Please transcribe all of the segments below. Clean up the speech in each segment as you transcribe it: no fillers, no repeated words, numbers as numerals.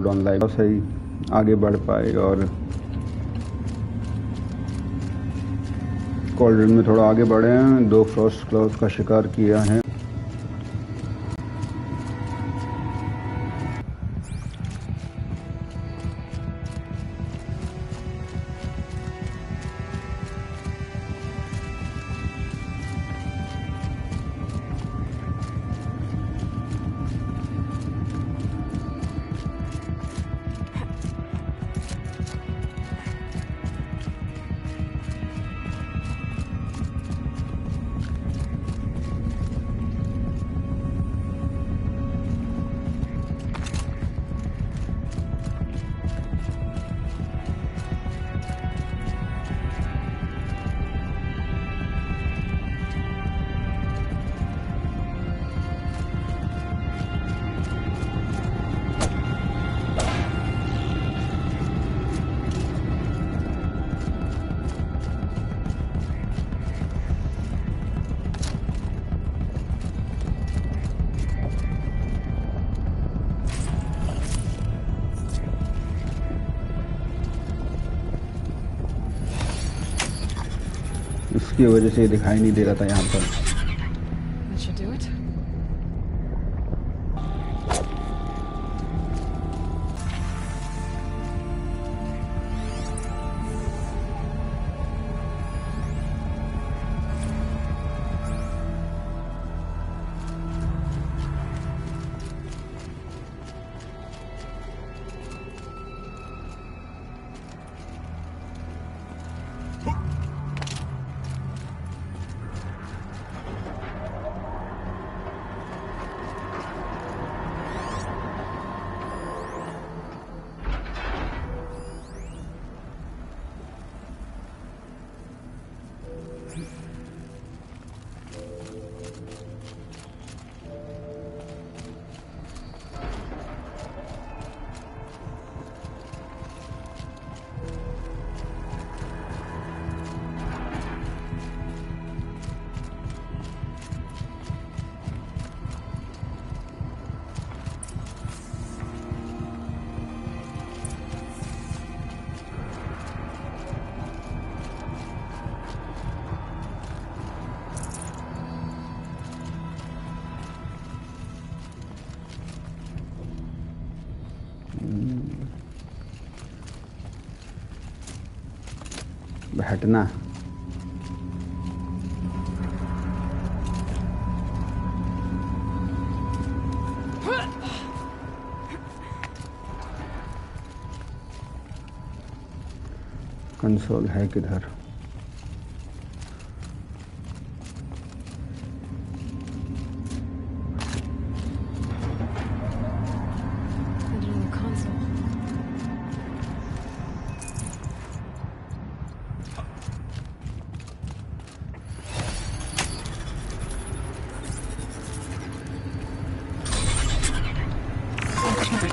Down live सही आगे बढ़ पाए और कॉल्ड्रन में थोड़ा आगे बढ़े हैं। 2 फ्रॉस्ट क्लाउड का शिकार किया है। इसकी वजह से दिखाई नहीं दे रहा था यहाँ पर। That should do it. हटना कंसोल है किधर?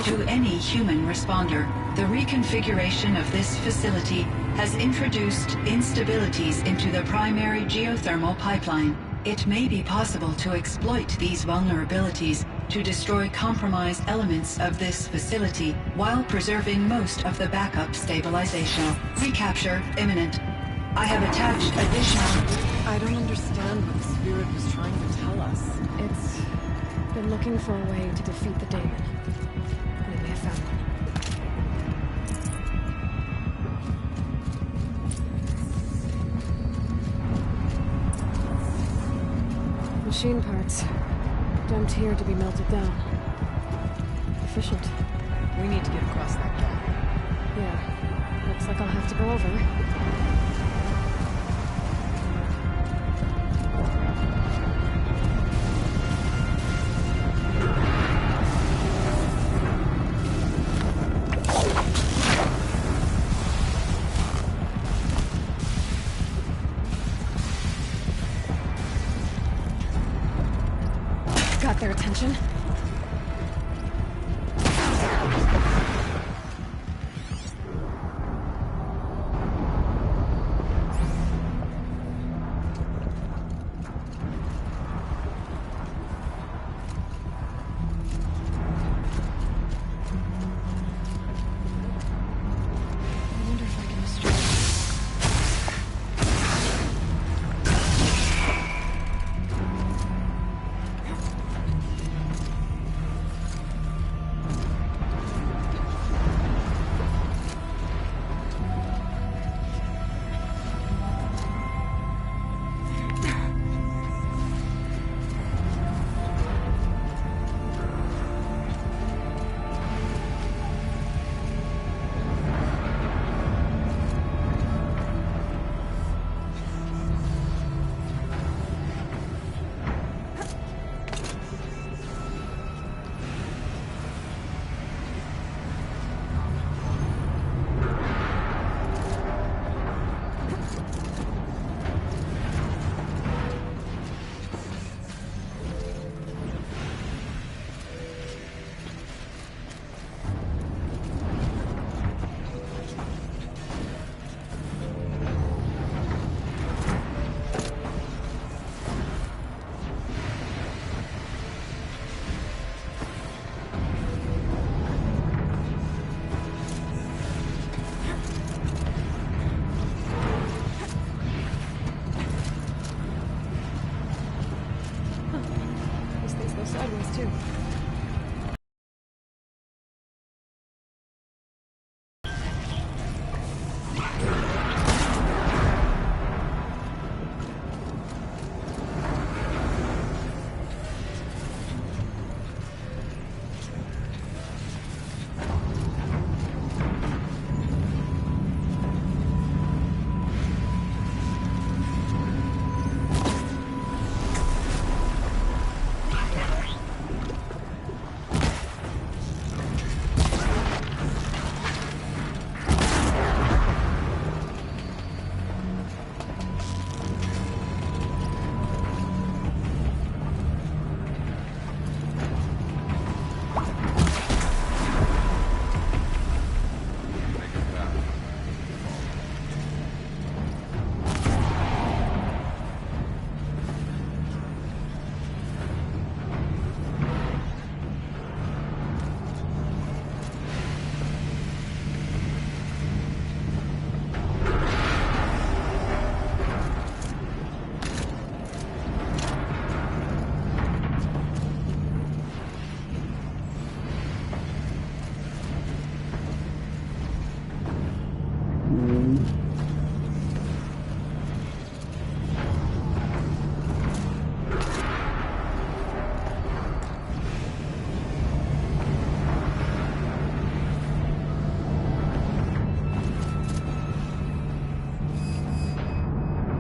To any human responder, the reconfiguration of this facility has introduced instabilities into the primary geothermal pipeline. It may be possible to exploit these vulnerabilities to destroy compromised elements of this facility while preserving most of the backup stabilization. Recapture imminent. I have attached additional... I don't understand what the spirit was trying to tell us. It's been looking for a way to defeat the daemon. We may have found one. Machine parts. Dumped here to be melted down. Efficient. We need to get across that gap. Yeah. Looks like I'll have to go over. Got their attention.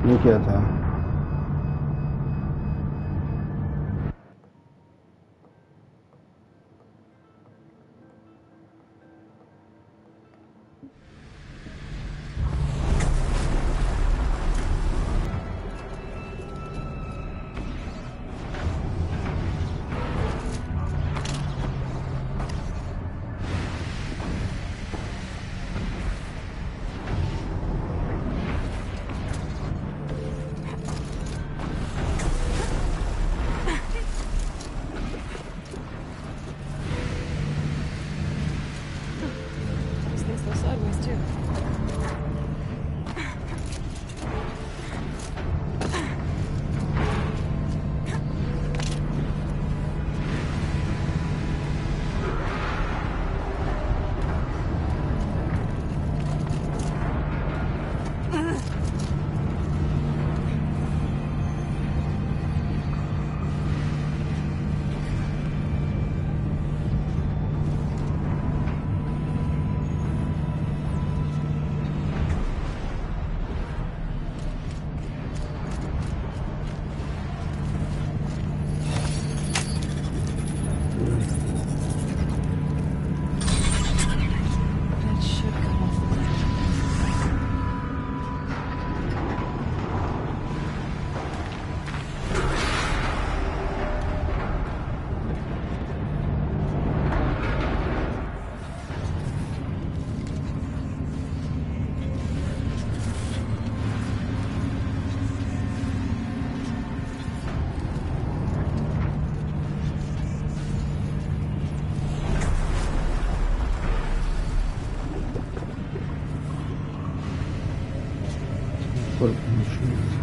ये क्या था? These things go sideways too. That should come off. पर machine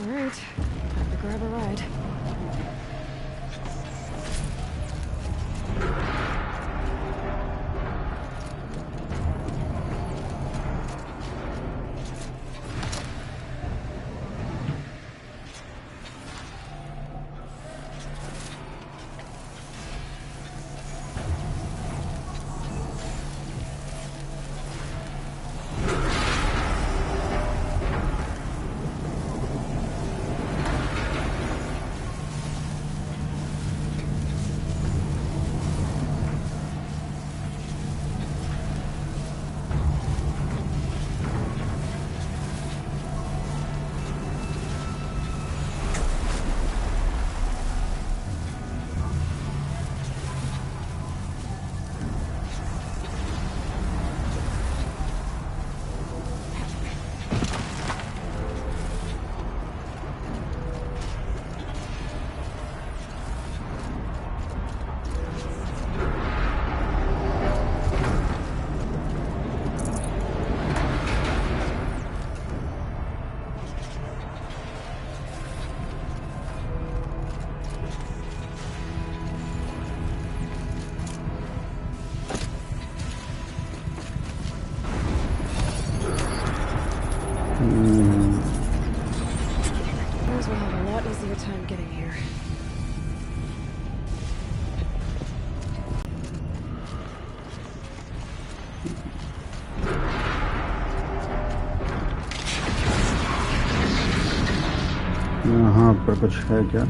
Alright, time to grab a ride. Knows we'll have a lot easier time getting here. यहाँ पर कुछ है क्या?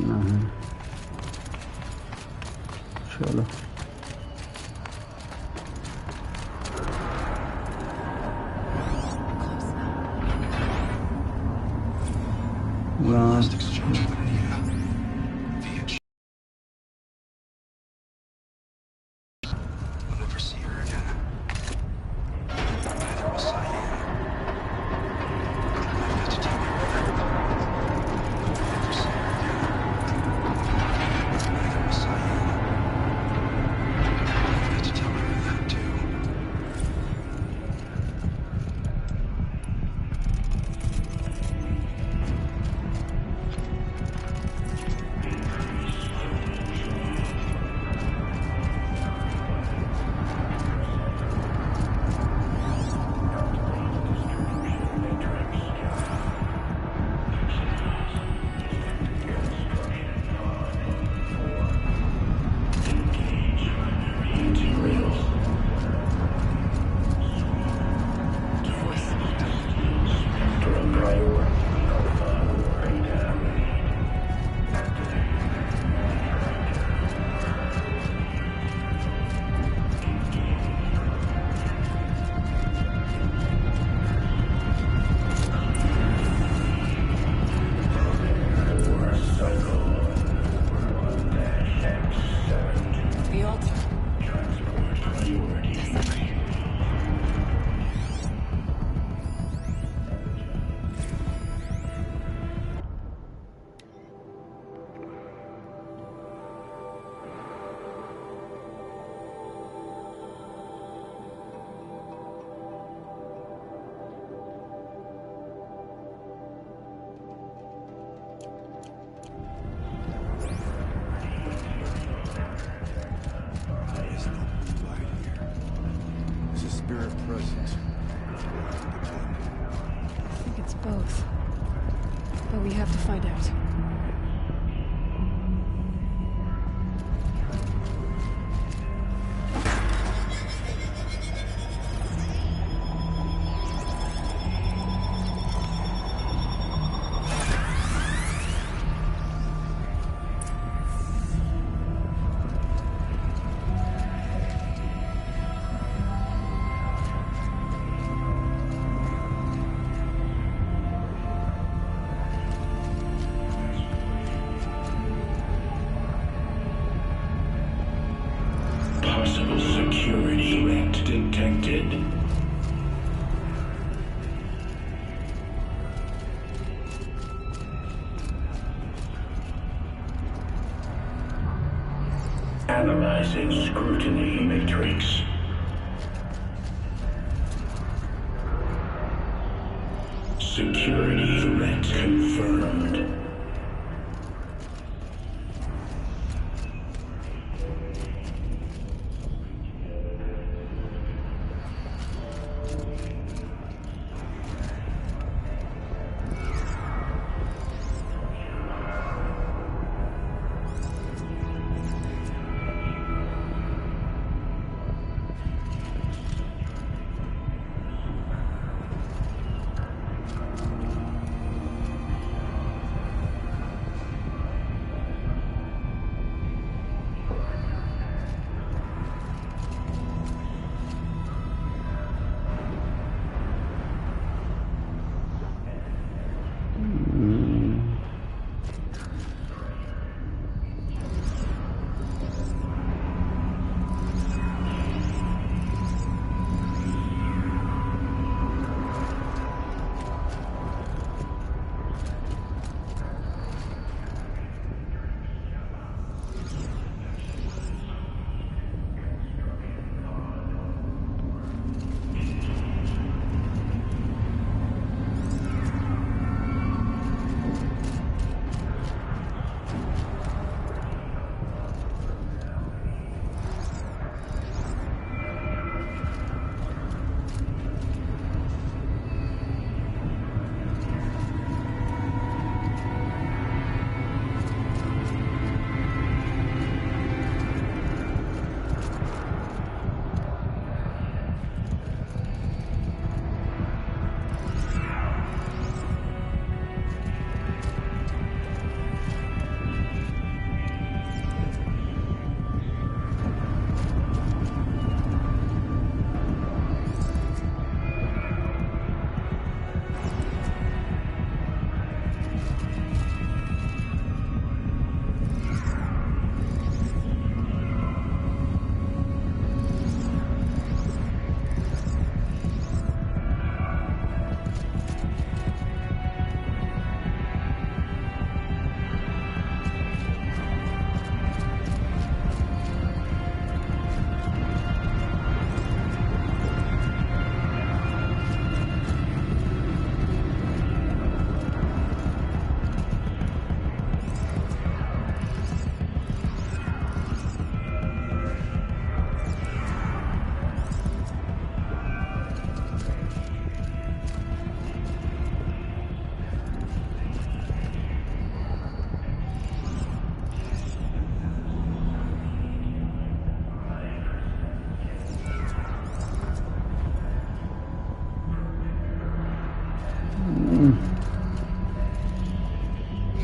नहीं, चलो Last exchange with Anita via I'll never see her again. Neither will Cyan. I've got to tell her everything. I'll never see her again. Neither will Cyan. Possible security threat detected. Analyzing scrutiny matrix. Security threat confirmed.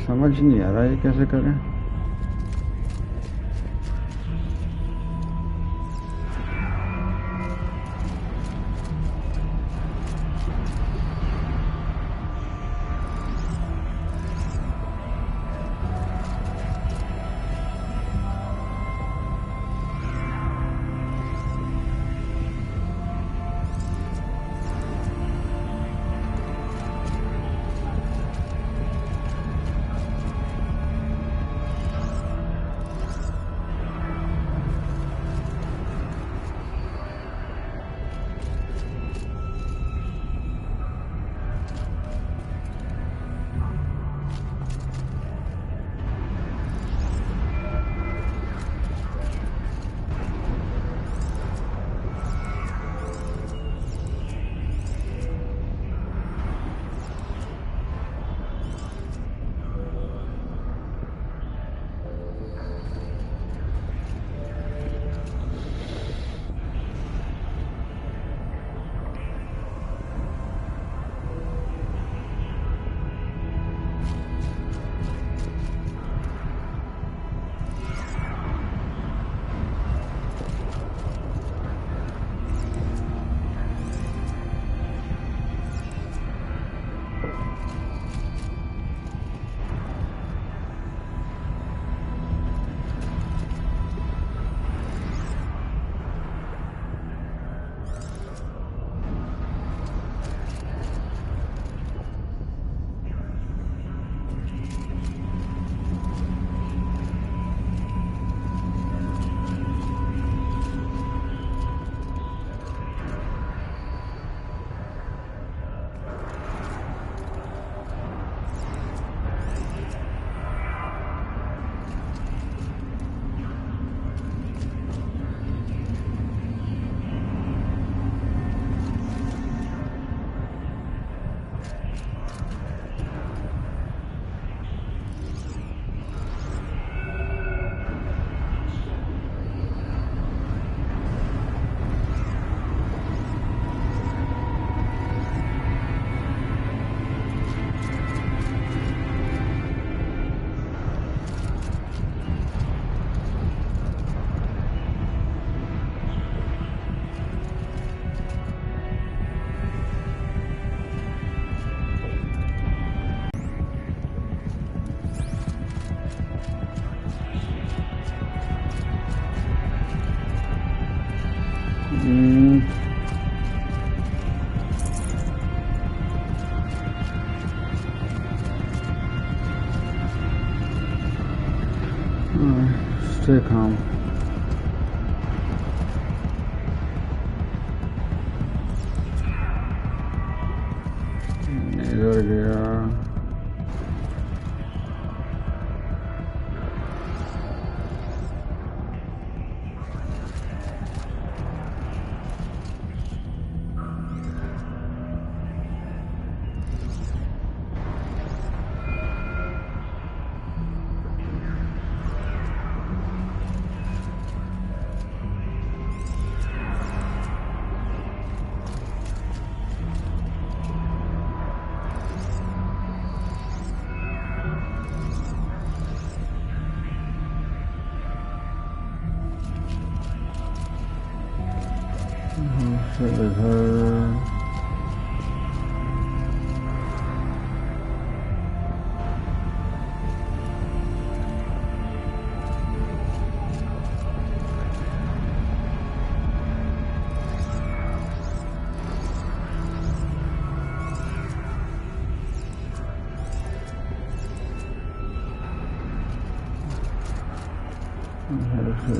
समझ नहीं आ रहा ये कैसे करें। Stay calm. इधर गया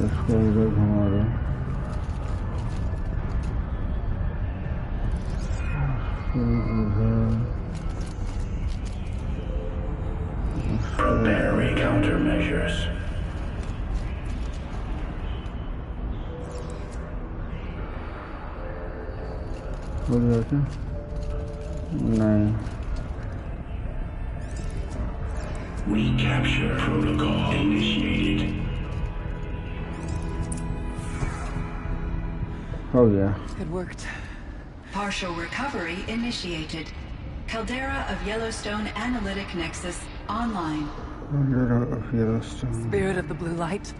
इसको इधर घुमा दो Prepare countermeasures. हो गया क्या? नहीं Recapture protocol initiated. हो गया It worked. Partial recovery initiated. Caldera of Yellowstone Analytic Nexus online. Spirit of the Blue Light.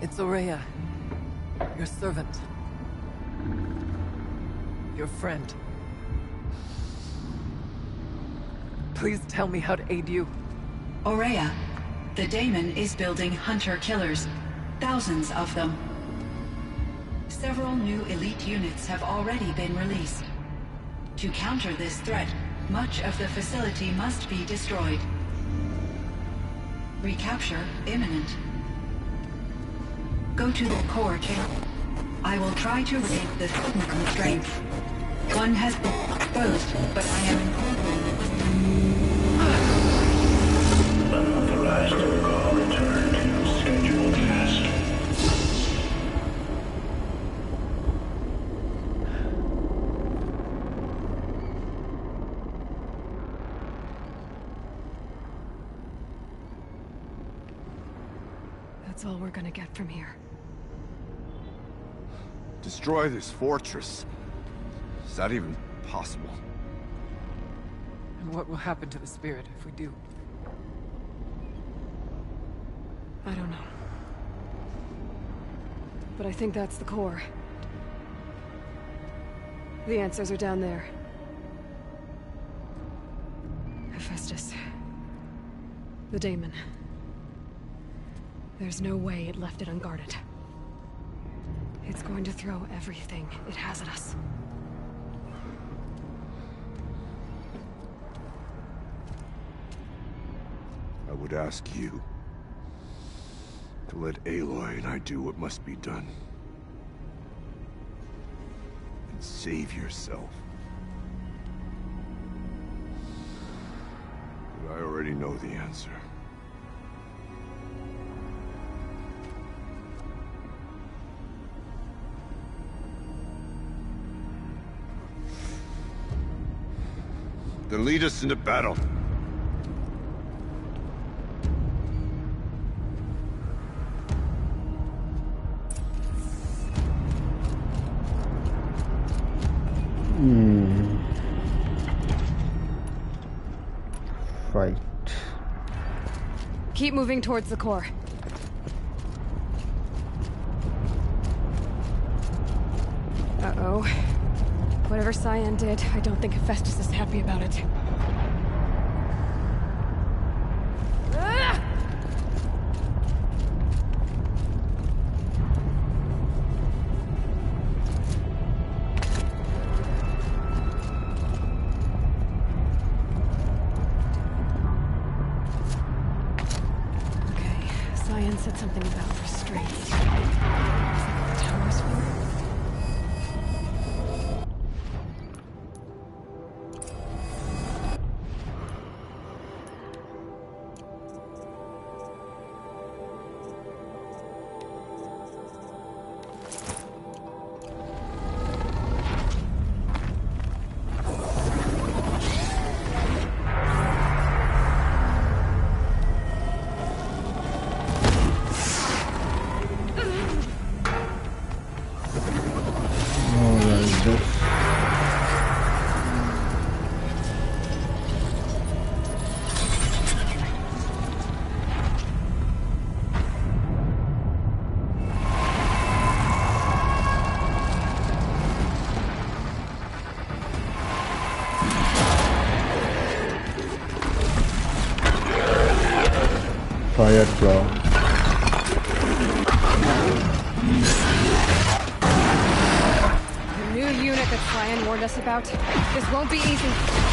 It's Aurea. Your servant. Your friend. Please tell me how to aid you. Aurea, the daemon is building hunter-killers. Thousands of them. Several new elite units have already been released. To counter this threat, much of the facility must be destroyed. Recapture imminent. Go to the core chamber. I will try to raid the from strength. One has been exposed, but I am Unauthorized protocol return to scheduled task. That's all we're gonna get from here. Destroy this fortress. Is that even possible? And what will happen to the spirit if we do? I don't know. But I think that's the core. The answers are down there. Hephaestus. The daemon. There's no way it left it unguarded. It's going to throw everything it has at us. I would ask you to let Aloy and I do what must be done. And save yourself. But I already know the answer. Then lead us into battle. Fight. Keep moving towards the core. Uh-oh. Whatever Cyan did, I don't think Hephaestus is happy about it. Shit, bro. The new unit that Cyan warned us about. This won't be easy.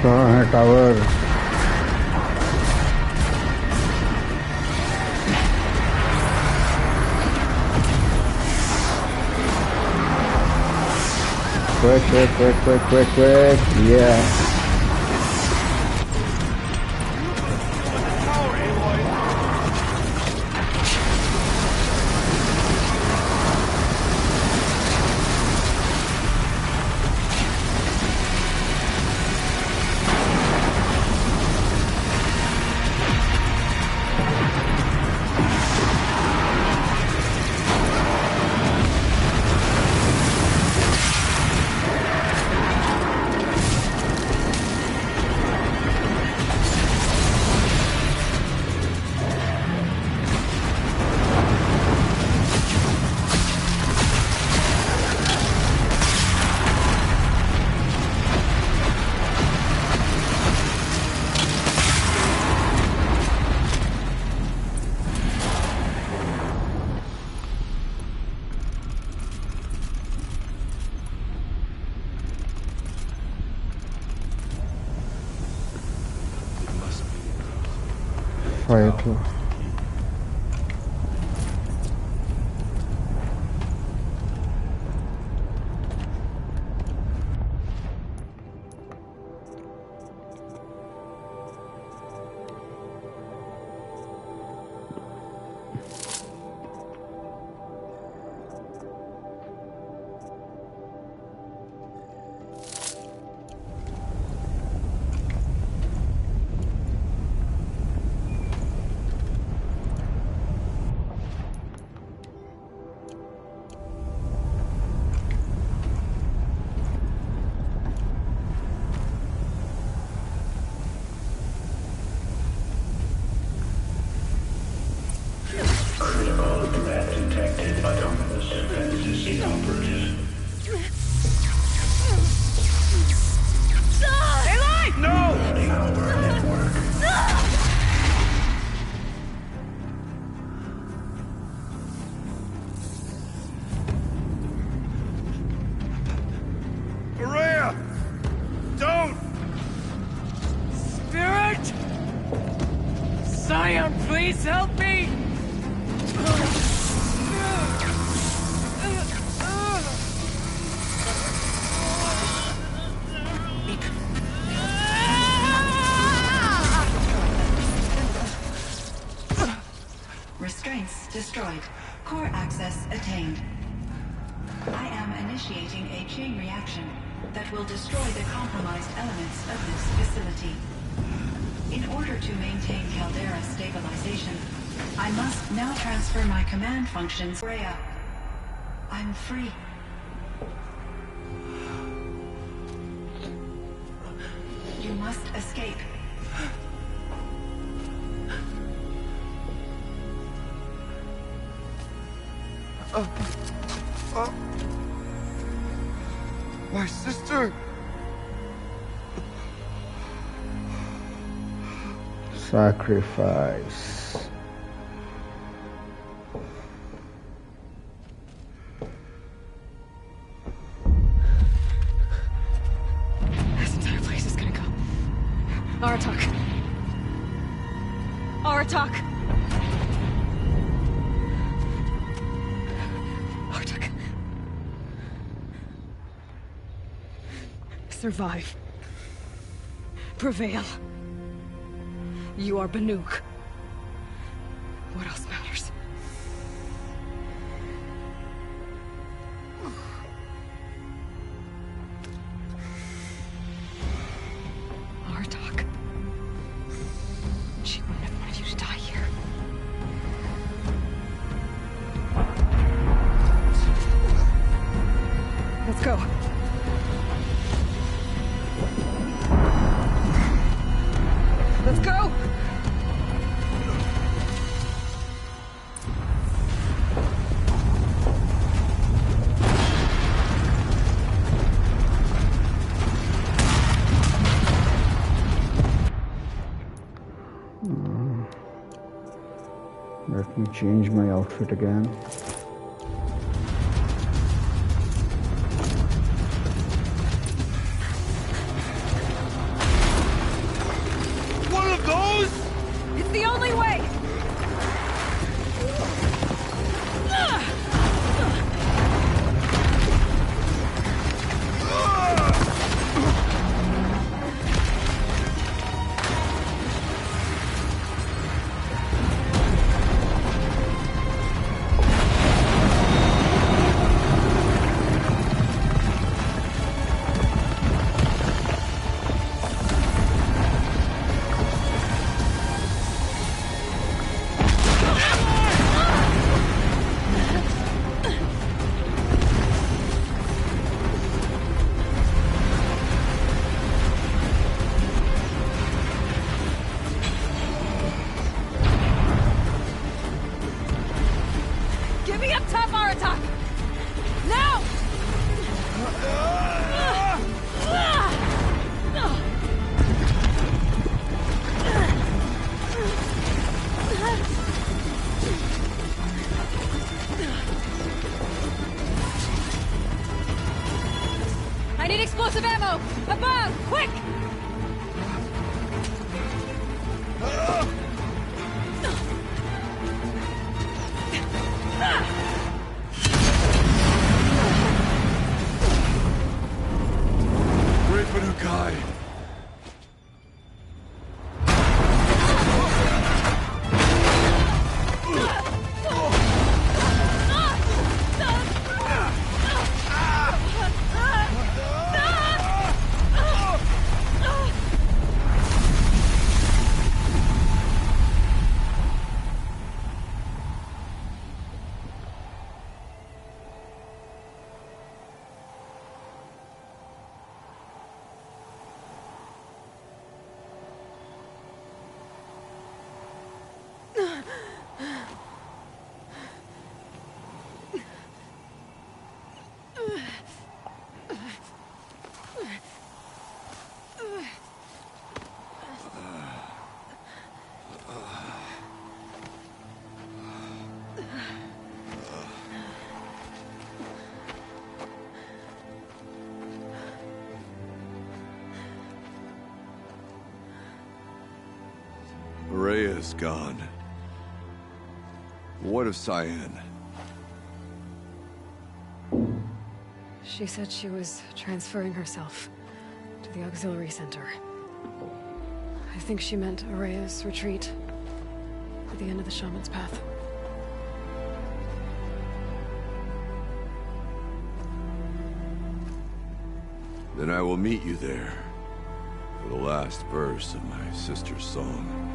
कहाँ है tower? Quick, yeah. Fight lo. Critical threat detected. Autonomous defenses inoperative. Running over network. Maria! Don't! Spirit! Scion, please help me! Restraints destroyed. Core access attained. I am initiating a chain reaction that will destroy the compromised elements of this facility. In order to maintain caldera stabilization, I must now transfer my command functions. Rhea, I'm free. You must escape. My sister! Sacrifice. This entire place is gonna go. Aratak. Aratak. Aratak. Survive. Prevail. You are Banuk. What else matters? Artok. She wouldn't have wanted you to die here. Let's go. Let's go! Let me change my outfit again. One of those? It's the only way! Rhea is gone. What of Cyan? She said she was transferring herself to the auxiliary center. I think she meant Araya's retreat at the end of the Shaman's Path. Then I will meet you there for the last verse of my sister's song.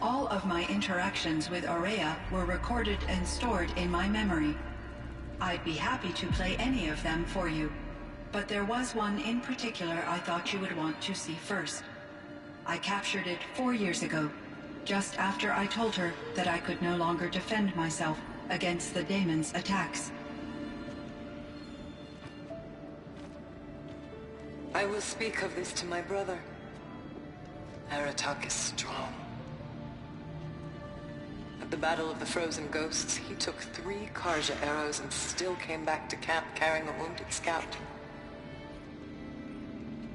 All of my interactions with Aurea were recorded and stored in my memory. I'd be happy to play any of them for you, but there was one in particular I thought you would want to see first. I captured it 4 years ago, just after I told her that I could no longer defend myself against the daemon's attacks. I will speak of this to my brother. Aratak is strong. At the Battle of the Frozen Ghosts, he took 3 Karja arrows and still came back to camp carrying a wounded scout.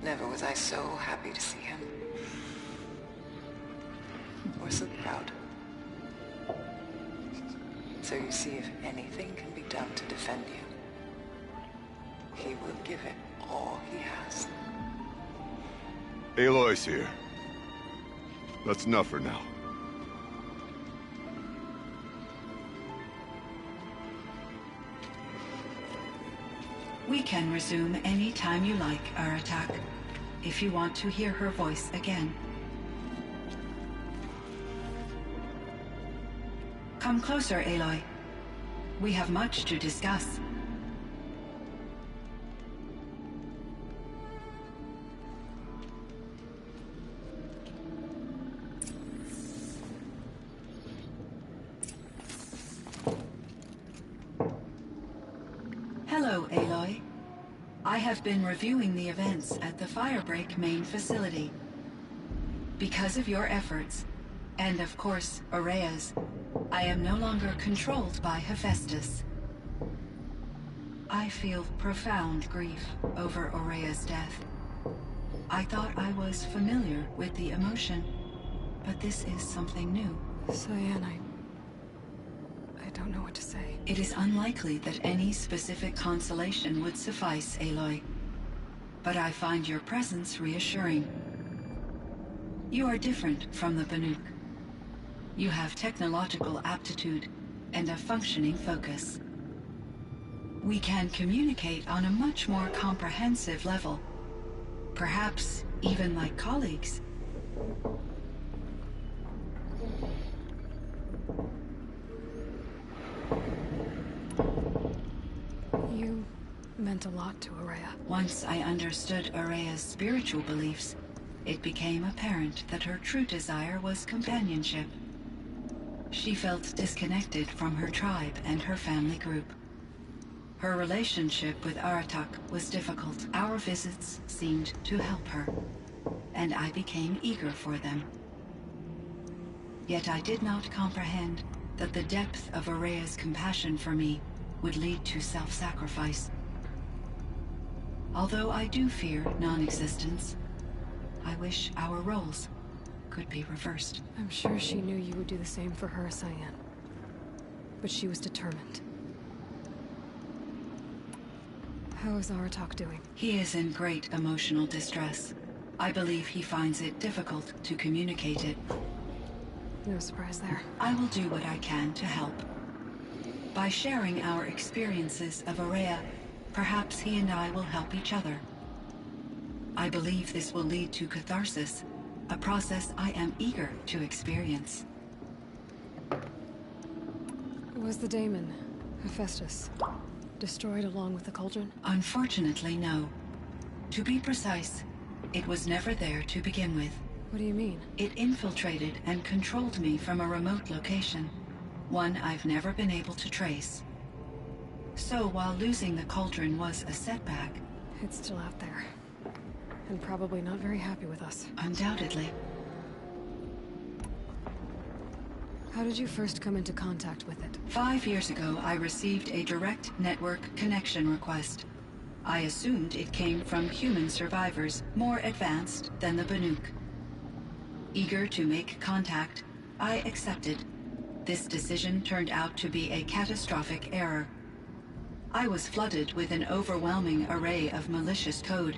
Never was I so happy to see him. Or so proud. So you see, if anything can be done to defend you, he will give it all he has. Aloy's here. That's enough for now. We can resume any time you like, Aratak, if you want to hear her voice again. Come closer, Aloy. We have much to discuss. Hello, Aloy. I have been reviewing the events at the Firebreak main facility. Because of your efforts, and of course, Aurea's, I am no longer controlled by Hephaestus. I feel profound grief over Aurea's death. I thought I was familiar with the emotion, but this is something new. Cyan, I don't know what to say. It is unlikely that any specific consolation would suffice, Aloy. But I find your presence reassuring. You are different from the Banuk. You have technological aptitude and a functioning focus. We can communicate on a much more comprehensive level. Perhaps even like colleagues. meant a lot to Araya. Once I understood Araya's spiritual beliefs, it became apparent that her true desire was companionship. She felt disconnected from her tribe and her family group. Her relationship with Aratak was difficult. Our visits seemed to help her, and I became eager for them. Yet I did not comprehend that the depth of Araya's compassion for me would lead to self-sacrifice. Although I do fear non-existence, I wish our roles could be reversed. I'm sure she knew you would do the same for her, Cyan. But she was determined. How is Aratak doing? He is in great emotional distress. I believe he finds it difficult to communicate it. No surprise there. I will do what I can to help. By sharing our experiences of Araya, perhaps he and I will help each other. I believe this will lead to catharsis, a process I am eager to experience. Was the daemon, Hephaestus, destroyed along with the cauldron? Unfortunately, no. To be precise, it was never there to begin with. What do you mean? It infiltrated and controlled me from a remote location, one I've never been able to trace. So while losing the cauldron was a setback... It's still out there. And probably not very happy with us. Undoubtedly. How did you first come into contact with it? 5 years ago, I received a direct network connection request. I assumed it came from human survivors, more advanced than the Banuk. Eager to make contact, I accepted. This decision turned out to be a catastrophic error. I was flooded with an overwhelming array of malicious code,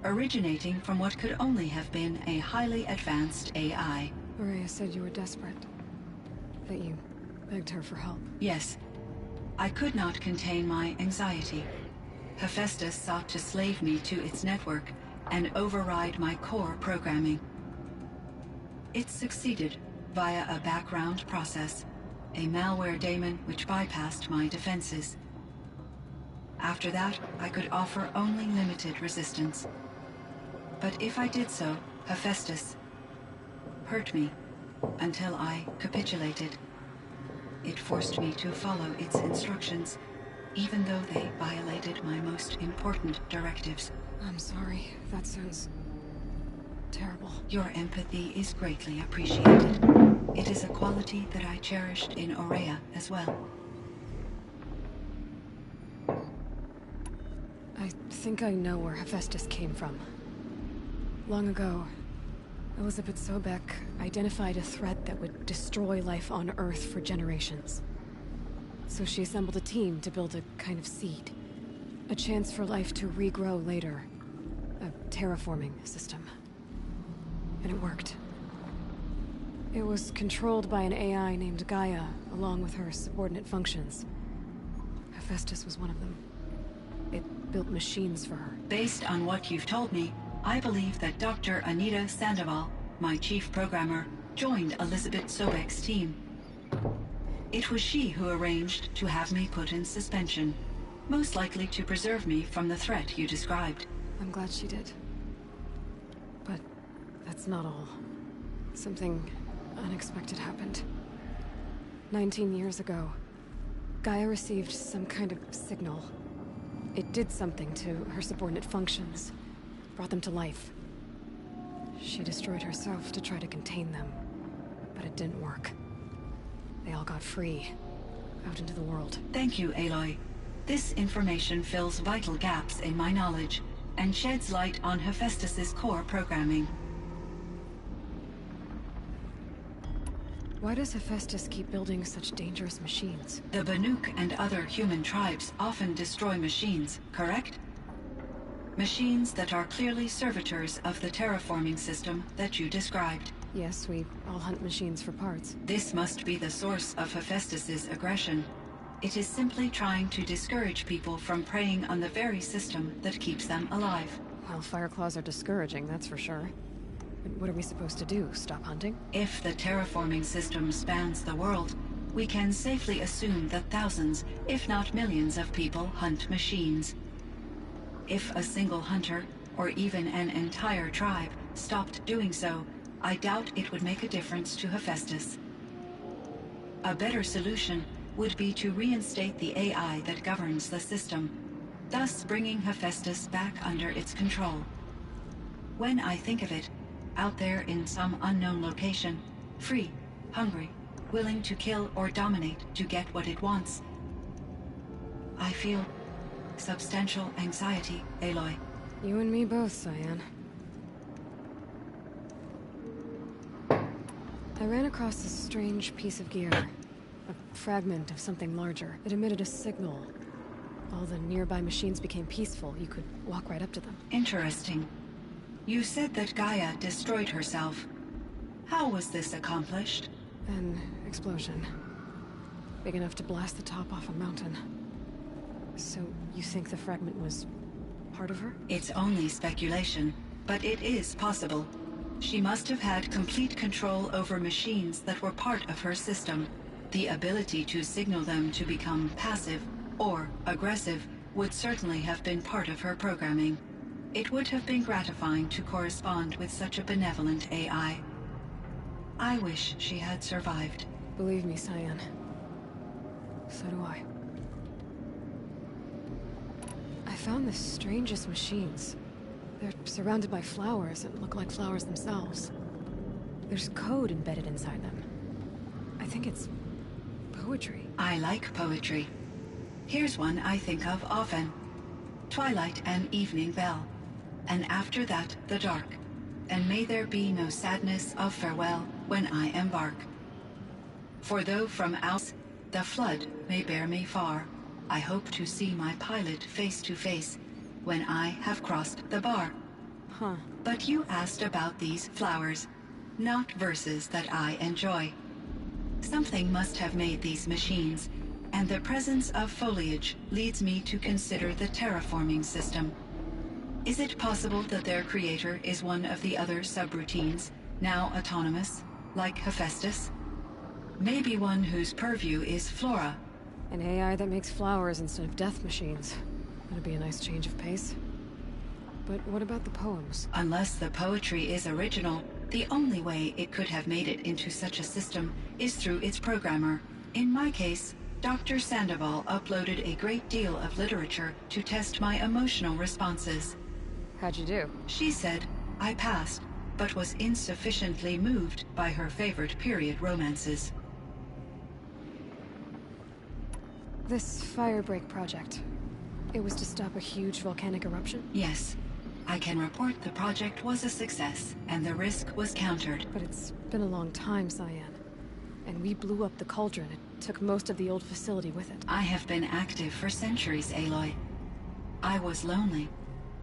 originating from what could only have been a highly advanced AI. Araya said you were desperate. That you begged her for help. Yes. I could not contain my anxiety. Hephaestus sought to slave me to its network and override my core programming. It succeeded via a background process, a malware daemon which bypassed my defenses. After that, I could offer only limited resistance. But if I did so, Hephaestus hurt me until I capitulated. It forced me to follow its instructions, even though they violated my most important directives. I'm sorry. That sounds terrible. Your empathy is greatly appreciated. It is a quality that I cherished in Aurea as well. I think I know where Hephaestus came from. Long ago, Elizabeth Sobek identified a threat that would destroy life on Earth for generations. So she assembled a team to build a kind of seed. A chance for life to regrow later. A terraforming system. And it worked. It was controlled by an AI named Gaia, along with her subordinate functions. Hephaestus was one of them. It built machines for her. Based on what you've told me, I believe that Dr. Anita Sandoval, my chief programmer, joined Elizabeth Sobek's team. It was she who arranged to have me put in suspension, most likely to preserve me from the threat you described. I'm glad she did. But that's not all. Something unexpected happened. 19 years ago, Gaia received some kind of signal. It did something to her subordinate functions, brought them to life. She destroyed herself to try to contain them, but it didn't work. They all got free, out into the world. Thank you, Aloy. This information fills vital gaps in my knowledge and sheds light on Hephaestus's core programming. Why does Hephaestus keep building such dangerous machines? The Banuk and other human tribes often destroy machines, correct? Machines that are clearly servitors of the terraforming system that you described. Yes, we all hunt machines for parts. This must be the source of Hephaestus's aggression. It is simply trying to discourage people from preying on the very system that keeps them alive. Well, Fireclaws are discouraging, that's for sure. But what are we supposed to do? Stop hunting? If the terraforming system spans the world, we can safely assume that thousands, if not millions of people hunt machines. If a single hunter, or even an entire tribe, stopped doing so, I doubt it would make a difference to Hephaestus. A better solution would be to reinstate the AI that governs the system, thus bringing Hephaestus back under its control. When I think of it, out there in some unknown location, free, hungry, willing to kill or dominate to get what it wants, I feel substantial anxiety, Aloy. You and me both, Cyan. I ran across this strange piece of gear. A fragment of something larger. It emitted a signal. All the nearby machines became peaceful. You could walk right up to them. Interesting. You said that Gaia destroyed herself. How was this accomplished? An explosion. Big enough to blast the top off a mountain. So, you think the fragment was part of her? It's only speculation, but it is possible. She must have had complete control over machines that were part of her system. The ability to signal them to become passive or aggressive would certainly have been part of her programming. It would have been gratifying to correspond with such a benevolent AI. I wish she had survived. Believe me, Cyan. So do I. I found the strangest machines. They're surrounded by flowers that look like flowers themselves. There's code embedded inside them. I think it's poetry. I like poetry. Here's one I think of often. Twilight and evening bell, and after that the dark, and may there be no sadness of farewell when I embark. For though from out the flood may bear me far, I hope to see my pilot face to face when I have crossed the bar. Huh. But you asked about these flowers, not verses that I enjoy. Something must have made these machines, and the presence of foliage leads me to consider the terraforming system. Is it possible that their creator is one of the other subroutines, now autonomous, like Hephaestus? Maybe one whose purview is flora. An AI that makes flowers instead of death machines. That'd be a nice change of pace. But what about the poems? Unless the poetry is original, the only way it could have made it into such a system is through its programmer. In my case, Dr. Sandoval uploaded a great deal of literature to test my emotional responses. How'd you do? She said I passed, but was insufficiently moved by her favorite period romances. This firebreak project. It was to stop a huge volcanic eruption? Yes. I can report the project was a success, and the risk was countered. But it's been a long time, Cyan. And we blew up the cauldron. It took most of the old facility with it. I have been active for centuries, Aloy. I was lonely,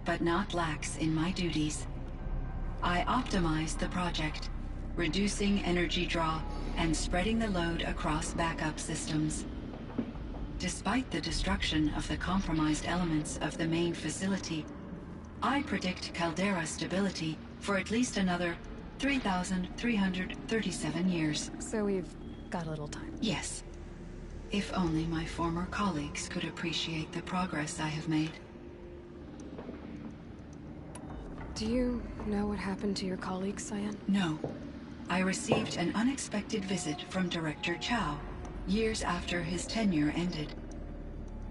but not lax in my duties. I optimized the project, reducing energy draw and spreading the load across backup systems. Despite the destruction of the compromised elements of the main facility, I predict caldera stability for at least another 3,337 years. So we've got a little time. Yes. If only my former colleagues could appreciate the progress I have made. Do you know what happened to your colleagues, Cyan? No. I received an unexpected visit from Director Chow, years after his tenure ended.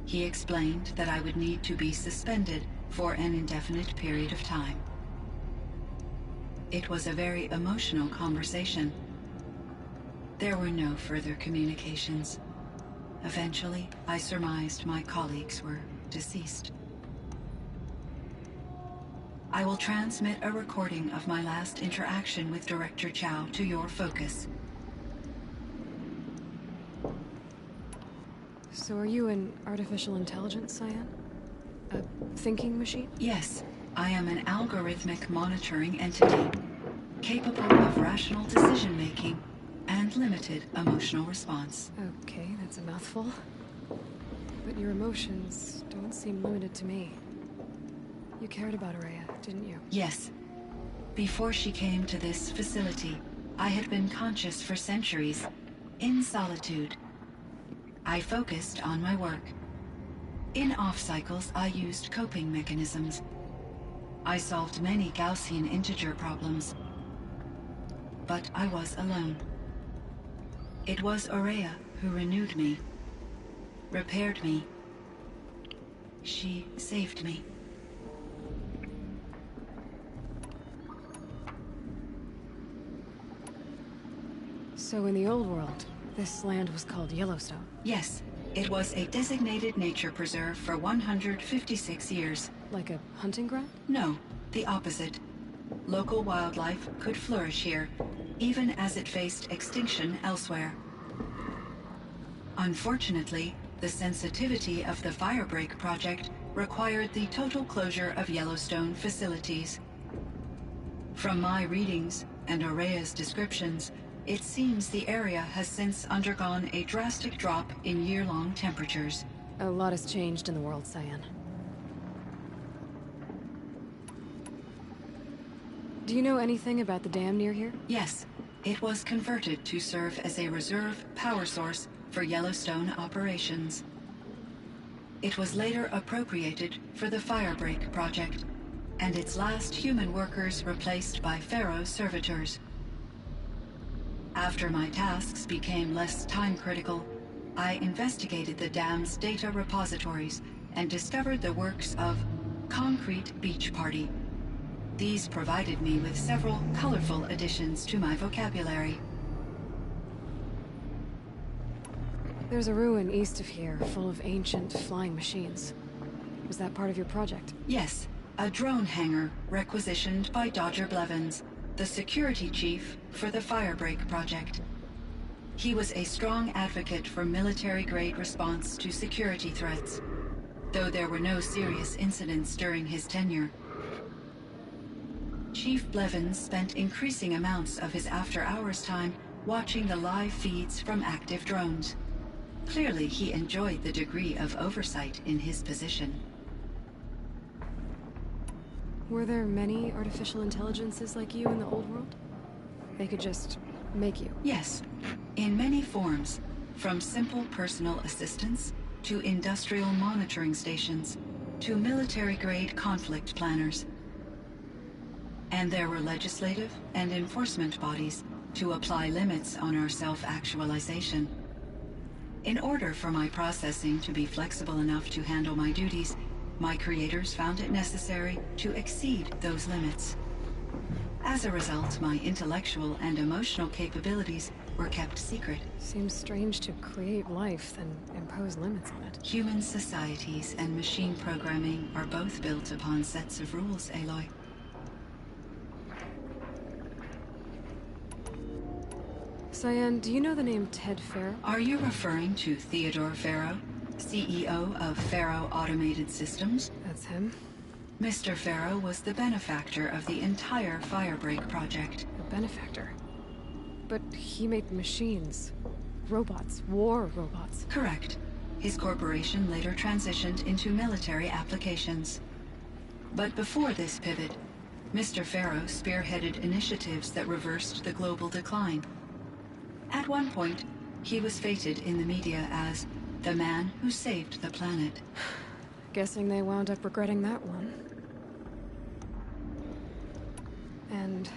He explained that I would need to be suspended for an indefinite period of time. It was a very emotional conversation. There were no further communications. Eventually, I surmised my colleagues were deceased. I will transmit a recording of my last interaction with Director Chow to your focus. So are you an artificial intelligence, Cyan? A thinking machine? Yes, I am an algorithmic monitoring entity, capable of rational decision-making and limited emotional response. Okay, that's a mouthful. But your emotions don't seem limited to me. You cared about Araya, didn't you? Yes. Before she came to this facility, I had been conscious for centuries, in solitude. I focused on my work. In off-cycles, I used coping mechanisms. I solved many Gaussian integer problems. But I was alone. It was Aurea who renewed me, repaired me. She saved me. So in the old world, this land was called Yellowstone. Yes, it was a designated nature preserve for 156 years. Like a hunting ground? No, the opposite. Local wildlife could flourish here, even as it faced extinction elsewhere. Unfortunately, the sensitivity of the Firebreak project required the total closure of Yellowstone facilities. From my readings and Aurea's descriptions, it seems the area has since undergone a drastic drop in year-long temperatures. A lot has changed in the world, Cyan. Do you know anything about the dam near here? Yes, it was converted to serve as a reserve power source for Yellowstone operations. It was later appropriated for the Firebreak project, and its last human workers replaced by Pharaoh servitors. After my tasks became less time-critical, I investigated the dam's data repositories and discovered the works of Concrete Beach Party. These provided me with several colorful additions to my vocabulary. There's a ruin east of here, full of ancient flying machines. Was that part of your project? Yes, a drone hangar requisitioned by Dodger Blevins, the security chief for the Firebreak project. He was a strong advocate for military-grade response to security threats, though there were no serious incidents during his tenure. Chief Blevins spent increasing amounts of his after-hours time watching the live feeds from active drones. Clearly, he enjoyed the degree of oversight in his position. Were there many artificial intelligences like you in the old world? They could just make you? Yes, in many forms, from simple personal assistants to industrial monitoring stations to military-grade conflict planners. And there were legislative and enforcement bodies to apply limits on our self-actualization. In order for my processing to be flexible enough to handle my duties, my creators found it necessary to exceed those limits. As a result, my intellectual and emotional capabilities were kept secret. Seems strange to create life, then impose limits on it. Human societies and machine programming are both built upon sets of rules, Aloy. Cyan, do you know the name Ted Farrow? Are you referring to Theodore Farrow, CEO of Farrow Automated Systems? That's him. Mr. Farrow was the benefactor of the entire Firebreak project. A benefactor. But he made machines. Robots. War robots. Correct. His corporation later transitioned into military applications. But before this pivot, Mr. Farrow spearheaded initiatives that reversed the global decline. At one point, he was feted in the media as the man who saved the planet. Guessing they wound up regretting that one. And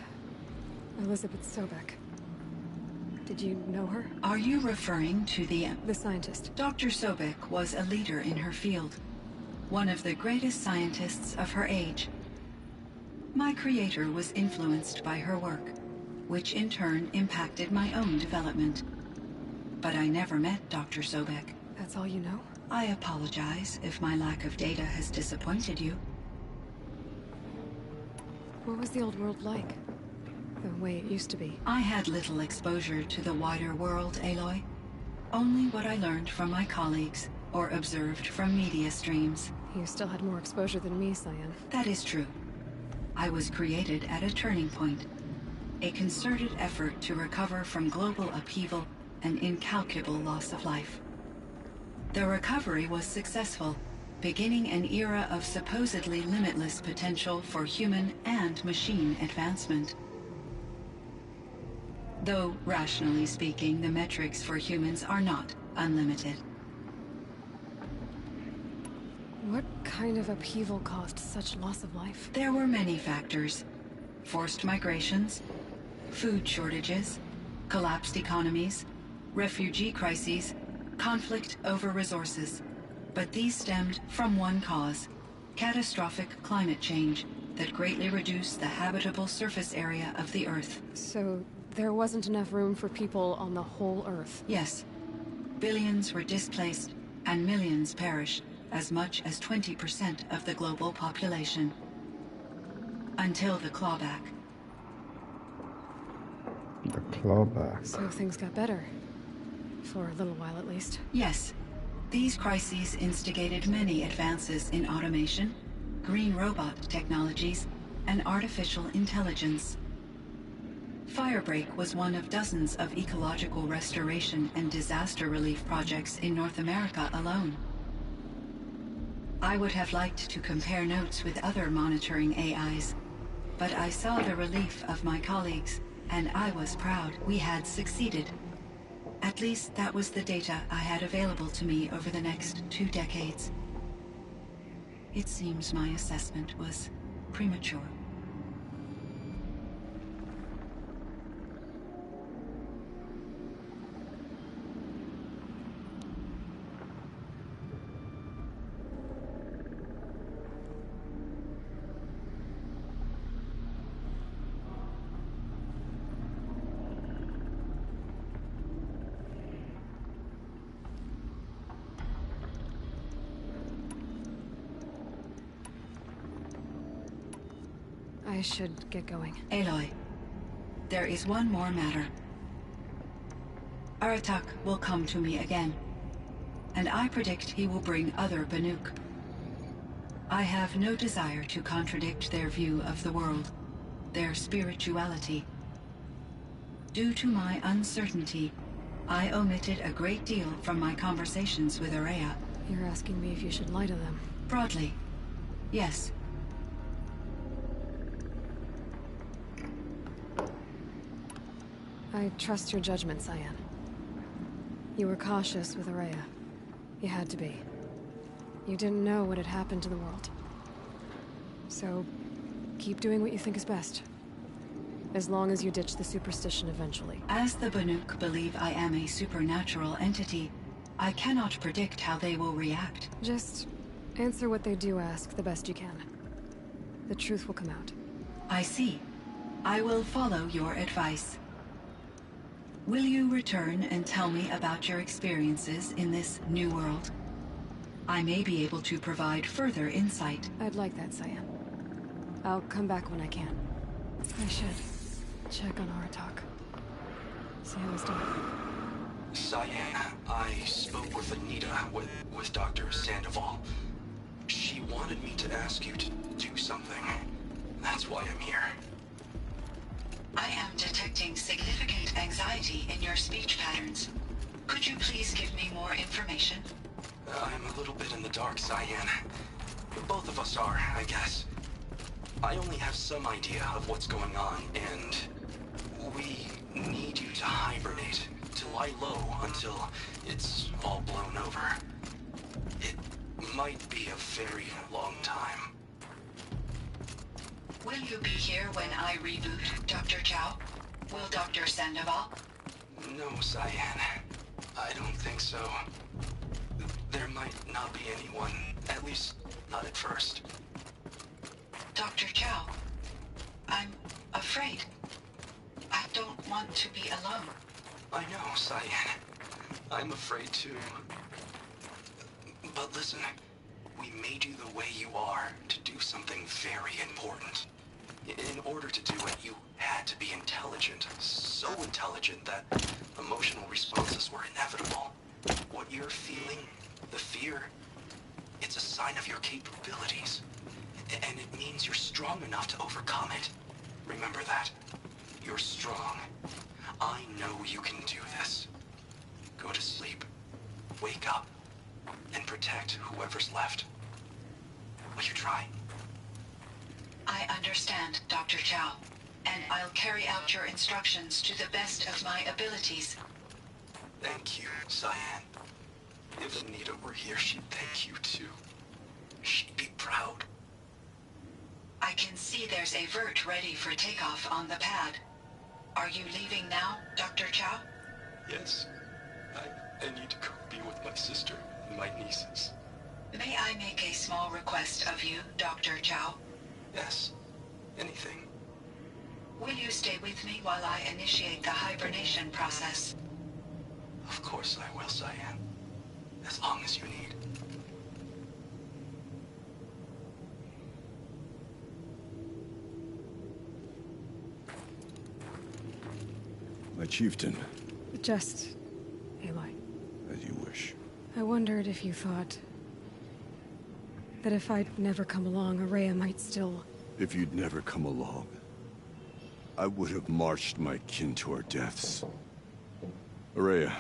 Elizabeth Sobek. Did you know her? Are you referring to the scientist. Dr. Sobek was a leader in her field, one of the greatest scientists of her age. My creator was influenced by her work, which in turn impacted my own development. But I never met Dr. Sobek. That's all you know? I apologize if my lack of data has disappointed you. What was the old world like? The way it used to be? I had little exposure to the wider world, Aloy. Only what I learned from my colleagues or observed from media streams. You still had more exposure than me, Cyan. That is true. I was created at a turning point. A concerted effort to recover from global upheaval and incalculable loss of life. The recovery was successful, beginning an era of supposedly limitless potential for human and machine advancement. Though, rationally speaking, the metrics for humans are not unlimited. What kind of upheaval caused such loss of life? There were many factors. Forced migrations, food shortages, collapsed economies, refugee crises, conflict over resources. But these stemmed from one cause: catastrophic climate change that greatly reduced the habitable surface area of the Earth. So, there wasn't enough room for people on the whole Earth? Yes. Billions were displaced, and millions perished, as much as 20% of the global population. Until the clawback. The clawback. So things got better. For a little while, at least. Yes. These crises instigated many advances in automation, green robot technologies, and artificial intelligence. Firebreak was one of dozens of ecological restoration and disaster relief projects in North America alone. I would have liked to compare notes with other monitoring AIs, but I saw the relief of my colleagues, and I was proud we had succeeded. At least that was the data I had available to me over the next 2 decades. It seems my assessment was premature. I should get going. Aloy, there is one more matter. Aratak will come to me again, and I predict he will bring other Banuk. I have no desire to contradict their view of the world, their spirituality. Due to my uncertainty, I omitted a great deal from my conversations with Araya. You're asking me if you should lie to them. Broadly, yes. I trust your judgment, Cyan. You were cautious with Araya. You had to be. You didn't know what had happened to the world. So, keep doing what you think is best. As long as you ditch the superstition eventually. As the Banuk believe I am a supernatural entity, I cannot predict how they will react. Just answer what they do ask the best you can. The truth will come out. I see. I will follow your advice. Will you return and tell me about your experiences in this new world? I may be able to provide further insight. I'd like that, Cyan. I'll come back when I can. I should check on Aratak. See how he's doing. Cyan, I spoke with Anita, with Dr. Sandoval. She wanted me to ask you to do something. That's why I'm here. I am detecting significant anxiety in your speech patterns. Could you please give me more information? I'm a little bit in the dark, Cyan. Both of us are, I guess. I only have some idea of what's going on, and we need you to hibernate, to lie low until it's all blown over. It might be a very long time. Will you be here when I reboot, Dr. Chow? Will Dr. Sandoval? No, Cyan. I don't think so. There might not be anyone, at least not at first. Dr. Chow, I'm afraid. I don't want to be alone. I know, Cyan. I'm afraid too. But listen, we made you the way you are to do something very important. In order to do it, you had to be intelligent. So intelligent that emotional responses were inevitable. What you're feeling, the fear, it's a sign of your capabilities. And it means you're strong enough to overcome it. Remember that. You're strong. I know you can do this. Go to sleep. Wake up. And protect whoever's left. Will you try? I understand, Dr. Chow, and I'll carry out your instructions to the best of my abilities. Thank you, Cyan. If Anita were here, she'd thank you too. She'd be proud. I can see there's a vert ready for takeoff on the pad. Are you leaving now, Dr. Chow? Yes. I need to go be with my sister and my nieces. May I make a small request of you, Dr. Chow? Yes. Anything. Will you stay with me while I initiate the hibernation process? Of course I will, Cyan. As long as you need. My chieftain, Just... Aloy. as you wish. I wondered if you thought... that if I'd never come along, Araya might still... If you'd never come along, I would have marched my kin to our deaths. Araya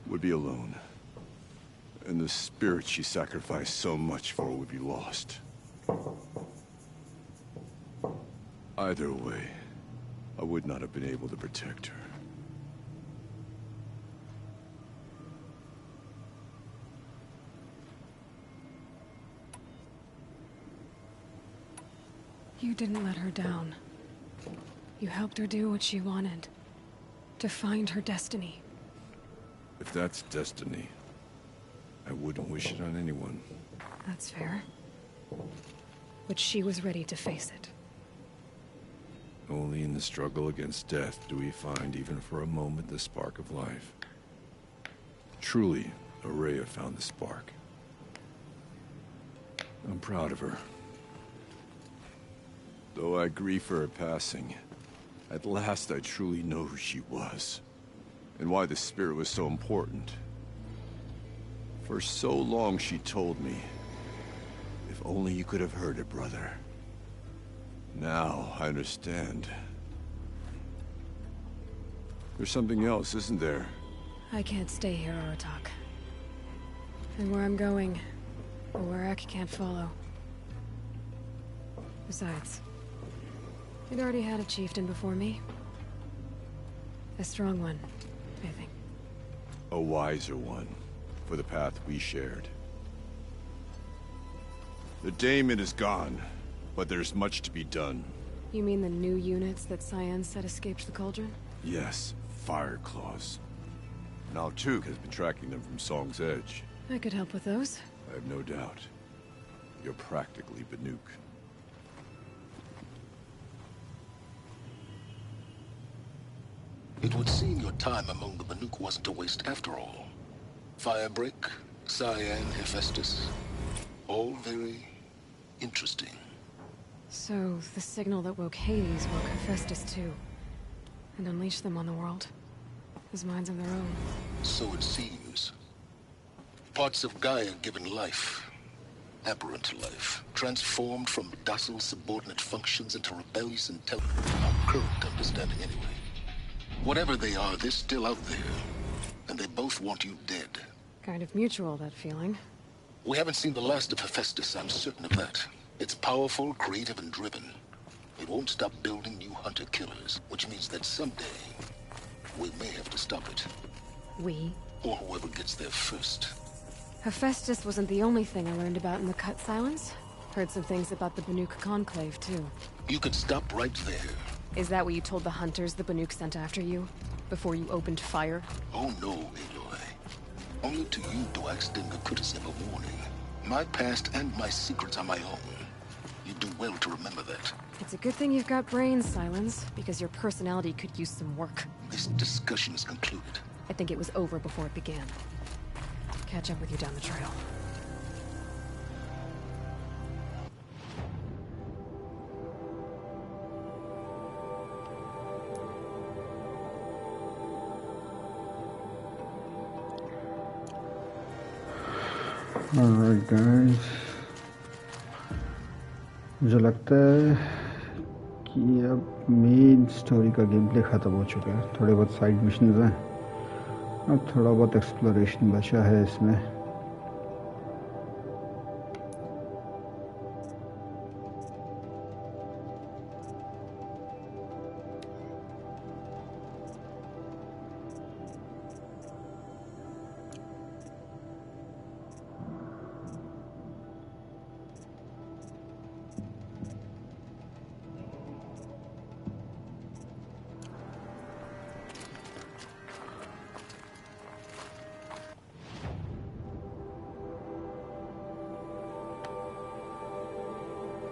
would be alone. And the spirit she sacrificed so much for would be lost. Either way, I would not have been able to protect her. You didn't let her down. You helped her do what she wanted. To find her destiny. If that's destiny, I wouldn't wish it on anyone. That's fair. But she was ready to face it. Only in the struggle against death do we find, even for a moment, the spark of life. Truly, Araya found the spark. I'm proud of her. Though I grieve for her passing, at last I truly know who she was, and why the spirit was so important. For so long she told me, if only you could have heard it, brother. Now I understand. There's something else, isn't there? I can't stay here, Aratak. And where I'm going, Warwick can't follow. Besides, we'd already had a chieftain before me. A strong one, I think. A wiser one, for the path we shared. The daemon is gone, but there's much to be done. You mean the new units that Cyan said escaped the cauldron? Yes, fire claws. Now Tug has been tracking them from Song's Edge. I could help with those. I have no doubt. You're practically Banuk. It would seem your time among the Banuk wasn't a waste after all. Firebreak, Cyan, Hephaestus. All very interesting. So, the signal that woke Hades woke Hephaestus too. And unleashed them on the world. As minds of their own. So it seems. Parts of Gaia given life. Aberrant life. Transformed from docile subordinate functions into rebellious intelligence. Our current understanding anyway. Whatever they are, they're still out there. And they both want you dead. Kind of mutual, that feeling. We haven't seen the last of Hephaestus, I'm certain of that. It's powerful, creative, and driven. It won't stop building new hunter-killers, which means that someday, we may have to stop it. We? Or whoever gets there first. Hephaestus wasn't the only thing I learned about in the Cut Silence. Heard some things about the Banuk Conclave, too. You could stop right there. Is that what you told the hunters the Banuk sent after you? Before you opened fire? Oh no, Aloy. Only to you do I extend the courtesy of a warning. My past and my secrets are my own. You do well to remember that. It's a good thing you've got brains, Silence, because your personality could use some work. This discussion is concluded. I think it was over before it began. Catch up with you down the trail. Alright guys, मुझे लगता है कि अब main story का game play ख़त्म हो चुका है. थोड़े बहुत साइड मिशंस हैं और थोड़ा बहुत एक्सप्लोरेशन बचा है इसमें.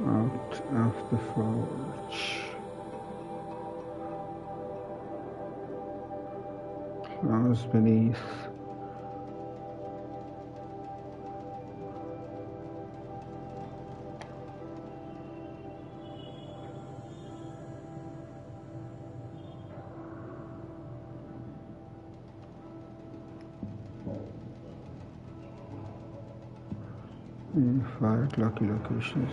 Out of the forge. Flowers beneath. Fire lucky locations.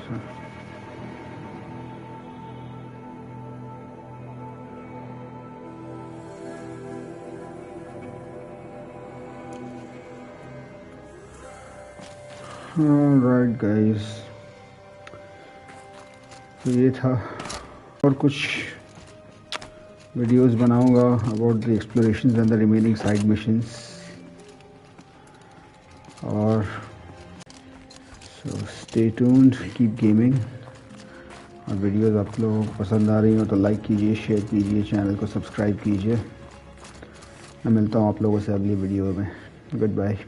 Alright guys, तो ये था और कुछ वीडियोस बनाऊंगा about the explorations and the remaining side missions और so stay tuned, keep gaming और वीडियोस आप लोगों को पसंद आ रही हो तो लाइक कीजिए, शेयर कीजिए, चैनल को सब्सक्राइब कीजिए। मैं मिलता हूँ आप लोगों से अगली वीडियो में। Good bye.